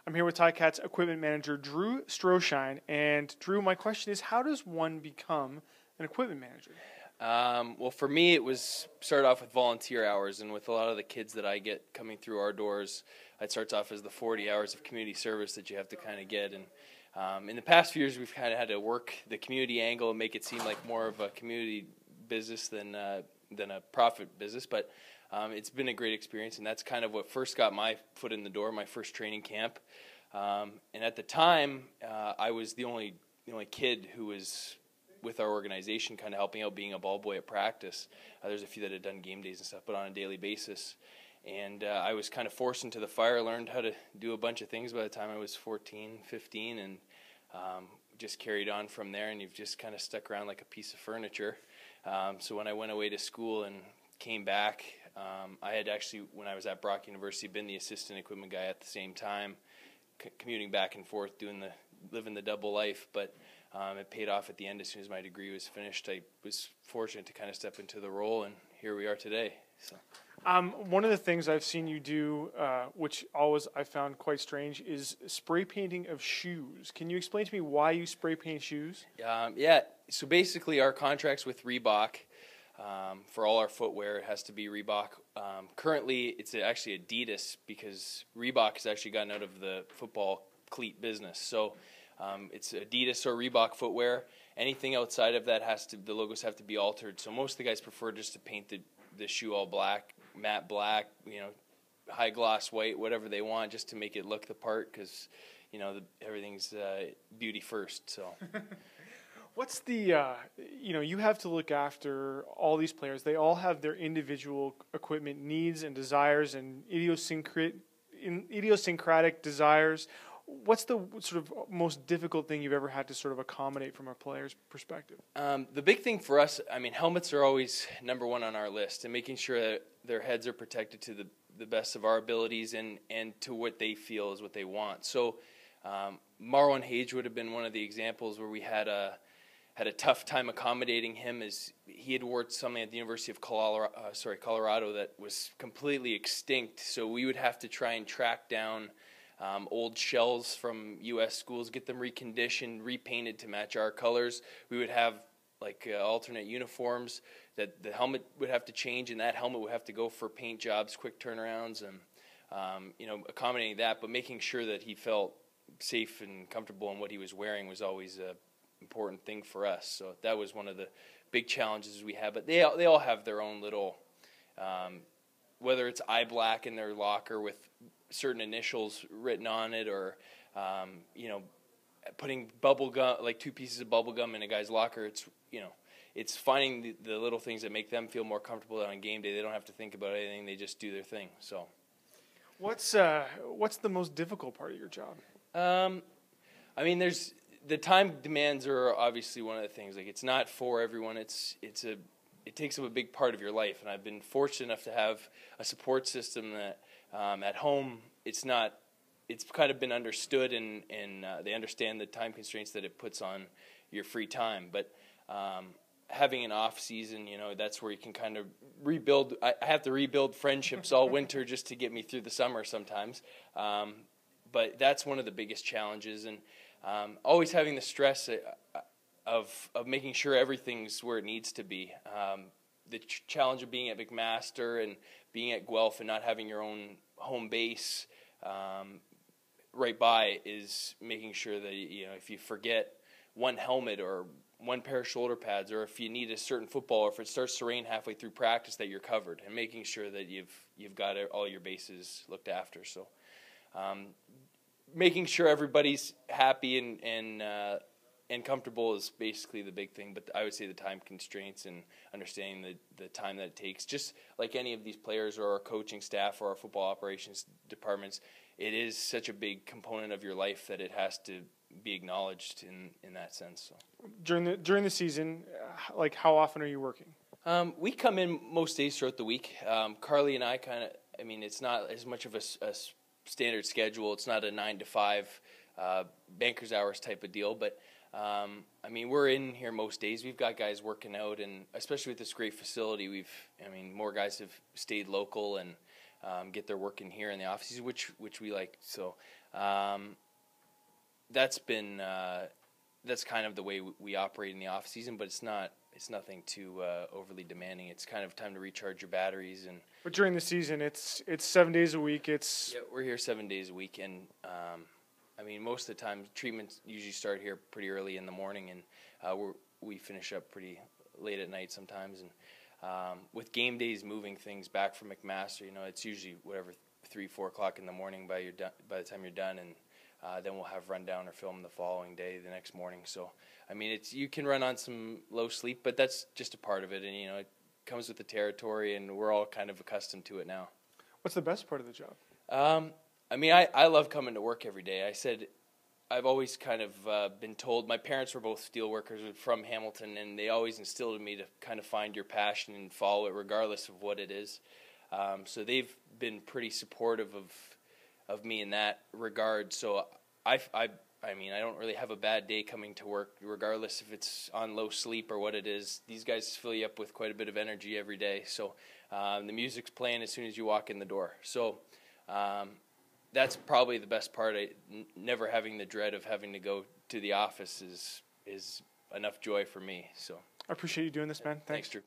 I'm here with Ticats equipment manager Drew Stroschein. And Drew, my question is, how does one become an equipment manager? Well, for me, it was started off with volunteer hours, and with a lot of the kids that I get coming through our doors, it starts off as the 40 hours of community service that you have to kind of get. And in the past few years, we've kind of had to work the community angle and make it seem like more of a community business than a profit business. But it's been a great experience, and that's kind of what first got my foot in the door, my first training camp. And at the time, I was the only kid who was with our organization, kind of helping out, being a ball boy at practice. There's a few that had done game days and stuff, but on a daily basis. And I was kind of forced into the fire, learned how to do a bunch of things by the time I was 14, 15, and just carried on from there, and you've just kind of stuck around like a piece of furniture. So when I went away to school and came back, I had actually, when I was at Brock University, been the assistant equipment guy at the same time, commuting back and forth, living the double life, but it paid off at the end. As soon as my degree was finished, I was fortunate to kind of step into the role, and here we are today. So, one of the things I've seen you do, which always I found quite strange, is spray painting of shoes. Can you explain to me why you spray paint shoes? Yeah, so basically our contracts with Reebok, for all our footwear, it has to be Reebok. Currently, it's actually Adidas, because Reebok has actually gotten out of the football cleat business. So it's Adidas or Reebok footwear. Anything outside of that the logos have to be altered. So most of the guys prefer just to paint the shoe all black, matte black, high gloss white, whatever they want, just to make it look the part, because everything's beauty first. So. What's the, you have to look after all these players. They all have their individual equipment needs and desires and idiosyncratic desires. What's the sort of most difficult thing you've ever had to sort of accommodate from a player's perspective? The big thing for us, helmets are always number one on our list, and making sure that their heads are protected to the best of our abilities and to what they feel is what they want. So Marwan Hage would have been one of the examples where we had a tough time accommodating him, as he had worn something at the University of Colorado that was completely extinct. So we would have to try and track down old shells from U.S. schools, get them reconditioned, repainted to match our colors. We would have alternate uniforms that the helmet would have to change, and that helmet would have to go for paint jobs, quick turnarounds, and accommodating that, but making sure that he felt safe and comfortable in what he was wearing was always a important thing for us. So that was one of the big challenges we had. But they all have their own little, whether it's eye black in their locker with certain initials written on it, or putting bubble gum, like 2 pieces of bubble gum in a guy's locker. It's finding the little things that make them feel more comfortable on game day. They don't have to think about anything; they just do their thing. So, what's the most difficult part of your job? There's the time demands are obviously one of the things. Like, it's not for everyone. It takes up a big part of your life, and I've been fortunate enough to have a support system that at home it's kind of been understood, and they understand the time constraints that it puts on your free time. But having an off season, that's where you can kind of rebuild. I have to rebuild friendships all winter just to get me through the summer sometimes. But that's one of the biggest challenges, and always having the stress of making sure everything's where it needs to be. The challenge of being at McMaster and being at Guelph and not having your own home base right by is making sure that if you forget one helmet or one pair of shoulder pads, or if you need a certain football, or if it starts to rain halfway through practice, that you're covered, and making sure that you've got all your bases looked after. So making sure everybody's happy and comfortable is basically the big thing. But I would say the time constraints and understanding the time that it takes, just like any of these players or our coaching staff or our football operations departments, it is such a big component of your life that it has to be acknowledged in that sense. So. During the season, how often are you working? We come in most days throughout the week. Carly and I it's not as much of a standard schedule. It's not a 9 to 5 banker's hours type of deal, but we're in here most days. We've got guys working out, and especially with this great facility, more guys have stayed local and get their work in here in the offices, which we like. So That's been that's kind of the way we operate in the off season, but it's nothing too overly demanding. It's kind of time to recharge your batteries. And But during the season, it's 7 days a week. yeah, we're here 7 days a week, and I mean, most of the time treatments usually start here pretty early in the morning, and we finish up pretty late at night sometimes. And with game days moving things back from McMaster, it's usually whatever 3-4 o'clock in the morning by the time you're done, and then we'll have rundown or film the following day, the next morning. So, I mean, you can run on some low sleep, but that's just a part of it, and it comes with the territory, and we're all kind of accustomed to it now. What's the best part of the job? I mean, I love coming to work every day. I've always kind of been told, my parents were both steel workers from Hamilton, and they always instilled in me to kind of find your passion and follow it regardless of what it is. So they've been pretty supportive of me in that regard. So I mean, I don't really have a bad day coming to work, regardless if it's on low sleep or what it is. These guys fill you up with quite a bit of energy every day. So the music's playing as soon as you walk in the door. So that's probably the best part. Never having the dread of having to go to the office is enough joy for me. So I appreciate you doing this, man. Thanks. Thanks, Drew.